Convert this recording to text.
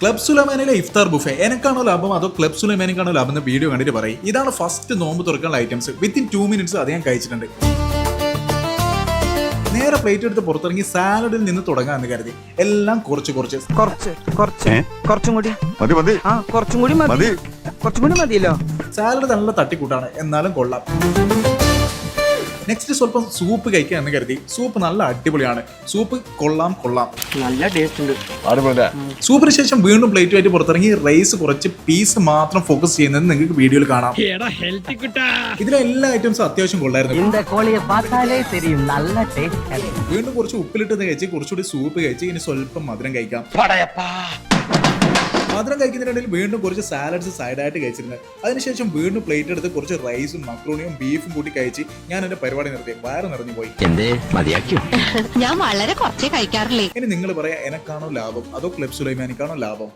Club സുലൈമാനിലെ ഇഫ്താർ buffet എനിക്കാണോ ലാഭം അതോ club സുലൈമാനിക്കാണോ ലാഭം എന്ന വീഡിയോ കണ്ടിട്ട് പറയും. ഇതാണ് ഫസ്റ്റ് നോമ്പ് തുറക്കാനുള്ള ഐറ്റംസ്. വിത്തിൻ 2 minutes അത് ഞാൻ കഴിച്ചിട്ടുണ്ട്. നേരെ പ്ലേറ്റ് എടുത്ത് പുറത്തിറങ്ങി സാലഡിൽ നിന്ന് തുടങ്ങാന്ന് കരുതി. എല്ലാം കുറച്ചും കൂടി മതിയല്ലോ. സാലഡ് നല്ല തട്ടിക്കൂട്ടാണ്, എന്നാലും കൊള്ളാം. നെക്സ്റ്റ് സ്വല്പം സൂപ്പ് കഴിക്കുക എന്ന് കരുതി. സൂപ്പ് നല്ല അടിപൊളിയാണ്. സൂപ്പ് കൊള്ളാം. നല്ല ടേസ്റ്റ് ഉണ്ട്. സൂപ്പിന് ശേഷം വീണ്ടും പ്ലേറ്റുമായിട്ട് പുറത്തിറങ്ങി റൈസ് കുറച്ച് പീസ് മാത്രം ഫോക്കസ് ചെയ്യുന്നത് നിങ്ങൾക്ക് വീഡിയോയിൽ കാണാം. ഇതിലെ എല്ലാ ഐറ്റംസും അത്യാവശ്യം കൊള്ളായിരുന്നു. വീണ്ടും കുറച്ച് ഉപ്പിലിട്ട് കഴിച്ച് കുറച്ചുകൂടി സൂപ്പ് കഴിച്ച് ഇനി സ്വല്പം മധുരം കഴിക്കാം. മധുരം കഴിക്കുന്നതിനിടയിൽ വീണ്ടും കുറച്ച് സാലഡ്സ് സൈഡായിട്ട് കഴിച്ചിരുന്നത്. അതിനുശേഷം വീണ്ടും പ്ലേറ്റ് എടുത്ത് കുറച്ച് റൈസും മക്രോണിയും ബീഫും കൂട്ടി കഴിച്ച് ഞാൻ എന്റെ പരിപാടി നിർത്തി. വയറ് നിറഞ്ഞു പോയി. ഞാൻ വളരെ കുറച്ചേ കഴിക്കാറില്ലേ. ഇനി നിങ്ങൾ പറയാ എനക്കാണോ ലാഭം അതോ ക്ലബ് സുലൈമാനിക്കാണോ ലാഭം?